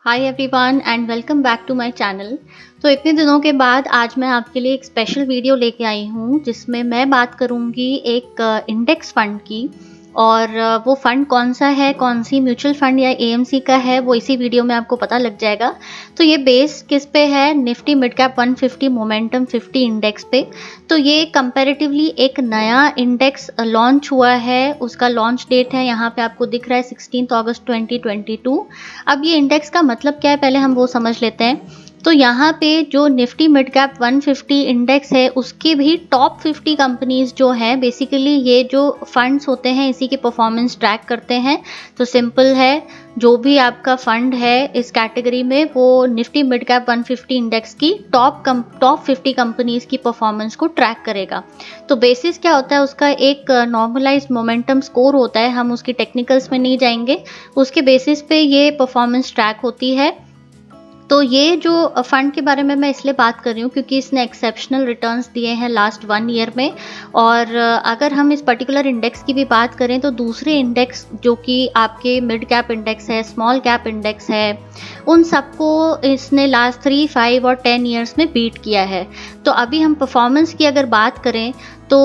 Hi everyone and welcome back to my channel. तो इतने दिनों के बाद आज मैं आपके लिए एक स्पेशल वीडियो लेके आई हूँ जिसमें मैं बात करूँगी एक इंडेक्स फंड की। और वो फंड कौन सा है, कौन सी म्यूचुअल फंड या एएमसी का है, वो इसी वीडियो में आपको पता लग जाएगा। तो ये बेस किस पे है? Nifty mid cap 150 momentum 50 index पे। तो ये कंपैरेटिवली एक नया इंडेक्स लॉन्च हुआ है, उसका लॉन्च डेट है यहाँ पे आपको दिख रहा है 16 अगस्त 2022। अब ये इंडेक्स का मतलब क्या है, पहले हम वो समझ लेते हैं। तो यहाँ पे जो निफ्टी मिड कैप 150 इंडेक्स है उसकी भी टॉप 50 कंपनीज जो हैं, बेसिकली ये जो फंड्स होते हैं इसी की परफॉर्मेंस ट्रैक करते हैं। तो सिंपल है, जो भी आपका फंड है इस कैटेगरी में वो निफ्टी मिड कैप 150 इंडेक्स की टॉप 50 कंपनीज की परफॉर्मेंस को ट्रैक करेगा। तो बेसिस क्या होता है उसका, एक नॉर्मलाइज्ड मोमेंटम स्कोर होता है, हम उसकी टेक्निकल्स में नहीं जाएंगे। उसके बेसिस पे ये परफॉर्मेंस ट्रैक होती है। तो ये जो फंड के बारे में मैं इसलिए बात कर रही हूँ क्योंकि इसने एक्सेप्शनल रिटर्न्स दिए हैं लास्ट 1 ईयर में। और अगर हम इस पर्टिकुलर इंडेक्स की भी बात करें तो दूसरे इंडेक्स जो कि आपके मिड कैप इंडेक्स है, स्मॉल कैप इंडेक्स है, उन सबको इसने लास्ट 3, 5 और 10 ईयर्स में बीट किया है। तो अभी हम परफॉर्मेंस की अगर बात करें तो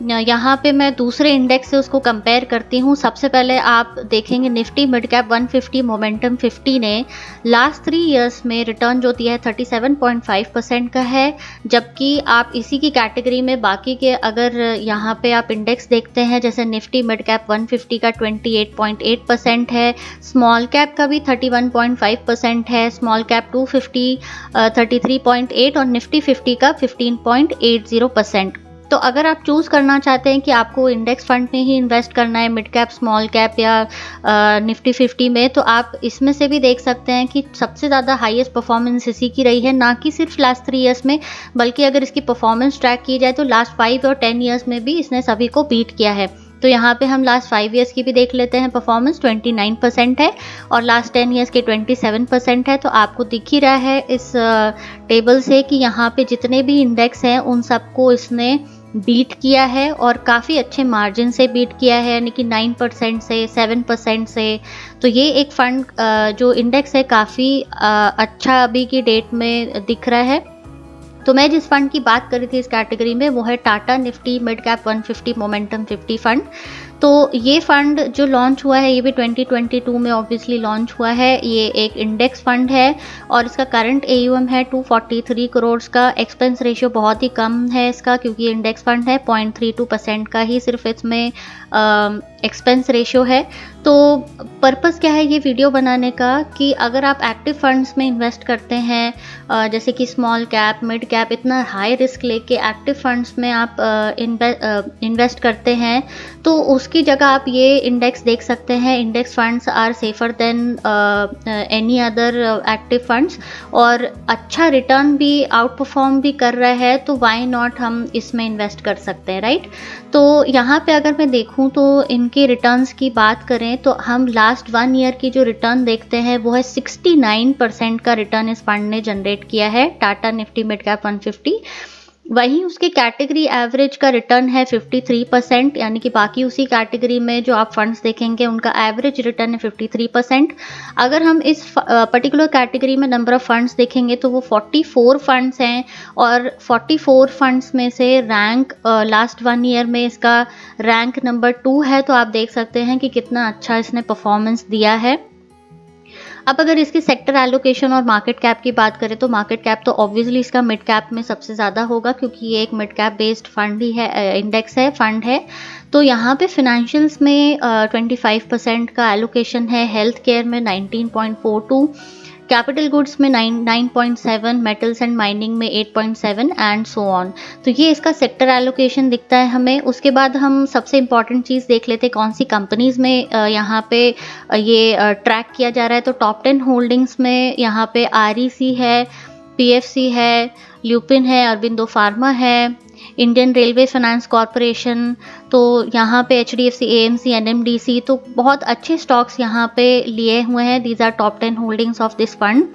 यहाँ पे मैं दूसरे इंडेक्स से उसको कंपेयर करती हूँ। सबसे पहले आप देखेंगे निफ्टी मिड कैप 150 मोमेंटम 50 ने लास्ट 3 ईयर्स में रिटर्न जो दिया है 37.5% का है। जबकि आप इसी की कैटेगरी में बाकी के अगर यहाँ पे आप इंडेक्स देखते हैं, जैसे निफ्टी मिड कैप 150 का 28.8% है, स्मॉल कैप का भी 31.5% है, स्मॉल कैप 250 33.8 और निफ्टी 50 का 15.80%। तो अगर आप चूज़ करना चाहते हैं कि आपको इंडेक्स फंड में ही इन्वेस्ट करना है, मिड कैप, स्मॉल कैप या निफ्टी 50 में, तो आप इसमें से भी देख सकते हैं कि सबसे ज़्यादा हाईएस्ट परफॉर्मेंस इसी की रही है, ना कि सिर्फ लास्ट 3 ईयर्स में, बल्कि अगर इसकी परफॉर्मेंस ट्रैक की जाए तो लास्ट 5 और 10 ईयर्स में भी इसने सभी को बीट किया है। तो यहाँ पे हम लास्ट 5 ईयर्स की भी देख लेते हैं, परफॉर्मेंस 29% है और लास्ट 10 ईयर्स के 27% है। तो आपको दिख ही रहा है इस टेबल से कि यहाँ पे जितने भी इंडेक्स हैं उन सबको इसने बीट किया है और काफ़ी अच्छे मार्जिन से बीट किया है, यानी कि 9% से 7% से। तो ये एक फंड जो इंडेक्स है काफ़ी अच्छा अभी की डेट में दिख रहा है। तो मैं जिस फंड की बात कर रही थी इस कैटेगरी में वो है Tata Nifty mid cap 150 momentum 50 fund. तो ये फंड जो लॉन्च हुआ है ये भी 2022 में ऑब्वियसली लॉन्च हुआ है। ये एक इंडेक्स फंड है और इसका करंट एयूएम है 243 करोड़ का। एक्सपेंस रेशियो बहुत ही कम है इसका, क्योंकि इंडेक्स फंड है, 0.32% का ही सिर्फ इसमें एक्सपेंस रेशियो है। तो पर्पस क्या है ये वीडियो बनाने का, कि अगर आप एक्टिव फंड्स में इन्वेस्ट करते हैं, जैसे कि स्मॉल कैप, मिड कैप, इतना हाई रिस्क लेके एक्टिव फंड्स में आप इन्वेस्ट करते हैं, तो उसकी जगह आप ये इंडेक्स देख सकते हैं। Index funds are safer than any other active funds और अच्छा रिटर्न भी, आउट परफॉर्म भी कर रहा है, तो वाई नॉट हम इसमें इन्वेस्ट कर सकते हैं, राइट। तो यहाँ पे अगर मैं देखूँ तो इनके रिटर्न्स की बात करें तो हम लास्ट 1 ईयर की जो रिटर्न देखते हैं वो है 69% का रिटर्न इस फंड ने जनरेट किया है, टाटा निफ्टी मिड कैप 150। वहीं उसके कैटेगरी एवरेज का रिटर्न है 53%, यानी कि बाकी उसी कैटेगरी में जो आप फंड्स देखेंगे उनका एवरेज रिटर्न है 53%। अगर हम इस पर्टिकुलर कैटेगरी में नंबर ऑफ फंड्स देखेंगे तो वो 44 फंड्स हैं और 44 फंड्स में से रैंक लास्ट 1 ईयर में इसका रैंक नंबर 2 है। तो आप देख सकते हैं कि कितना अच्छा इसने परफॉर्मेंस दिया है। अब अगर इसकी सेक्टर एलोकेशन और मार्केट कैप की बात करें तो मार्केट कैप तो ऑब्वियसली इसका मिड कैप में सबसे ज़्यादा होगा, क्योंकि ये एक मिड कैप बेस्ड फंड ही है, इंडेक्स है, फंड है। तो यहाँ पे फिनेंशियल्स में 25% का एलोकेशन है, हेल्थ केयर में 19.42, कैपिटल गुड्स में 9.7, मेटल्स एंड माइनिंग में 8.7 एंड सो ऑन। तो ये इसका सेक्टर एलोकेशन दिखता है हमें। उसके बाद हम सबसे इम्पॉर्टेंट चीज़ देख लेते हैं कौन सी कंपनीज़ में यहाँ पे ये ट्रैक किया जा रहा है। तो टॉप 10 होल्डिंग्स में यहाँ पे आरईसी है, पीएफसी है, ल्यूपिन है, अरबिंदो फार्मा है, इंडियन रेलवे फाइनेंस कॉरपोरेशन, तो यहाँ पे एचडीएफसी, एएमसी, एनएमडीसी, तो बहुत अच्छे स्टॉक्स यहाँ पे लिए हुए हैं। These are top 10 holdings of this fund.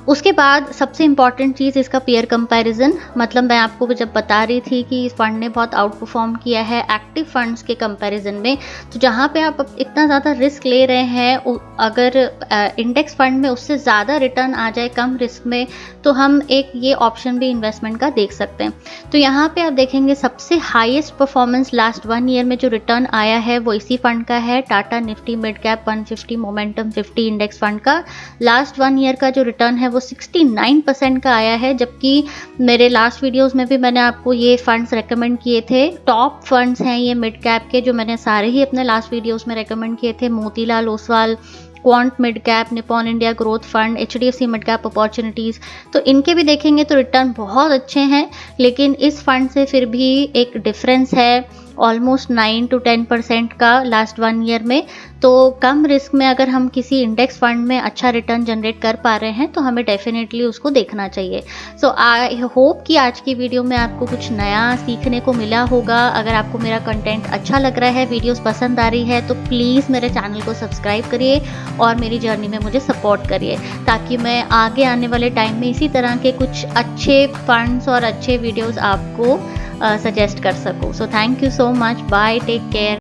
उसके बाद सबसे इम्पॉर्टेंट चीज़ इसका पेयर कंपैरिजन, मतलब मैं आपको जब बता रही थी कि इस फंड ने बहुत आउट परफॉर्म किया है एक्टिव फंड्स के कंपैरिजन में, तो जहाँ पे आप इतना ज़्यादा रिस्क ले रहे हैं, अगर इंडेक्स फंड में उससे ज़्यादा रिटर्न आ जाए कम रिस्क में, तो हम एक ये ऑप्शन भी इन्वेस्टमेंट का देख सकते हैं। तो यहाँ पे आप देखेंगे सबसे हाईएस्ट परफॉर्मेंस लास्ट 1 ईयर में जो रिटर्न आया है वो इसी फंड का है, Tata Nifty mid cap 150 momentum 50 index fund का। लास्ट 1 ईयर का जो रिटर्न है वो 69% का आया है, जबकि मेरे लास्ट वीडियोस में भी मैंने आपको ये फंड्स रेकमेंड किए थे। टॉप फंड्स हैं ये मिड कैप के, जो मैंने सारे ही अपने लास्ट वीडियोस में रेकमेंड किए थे, Motilal Oswal, quant mid cap, Nippon India growth fund, HDFC mid cap opportunities. तो इनके भी देखेंगे तो रिटर्न बहुत अच्छे हैं, लेकिन इस फंड से फिर भी एक डिफरेंस है ऑलमोस्ट 9 to 10% का लास्ट 1 ईयर में। तो कम रिस्क में अगर हम किसी इंडेक्स फंड में अच्छा रिटर्न जनरेट कर पा रहे हैं तो हमें डेफिनेटली उसको देखना चाहिए। सो आई होप कि आज की वीडियो में आपको कुछ नया सीखने को मिला होगा। अगर आपको मेरा कंटेंट अच्छा लग रहा है, वीडियोस पसंद आ रही है, तो प्लीज़ मेरे चैनल को सब्सक्राइब करिए और मेरी जर्नी में मुझे सपोर्ट करिए, ताकि मैं आगे आने वाले टाइम में इसी तरह के कुछ अच्छे फंड्स और अच्छे वीडियोज़ आपको सजेस्ट कर सकूँ। So thank you so much, bye, take care.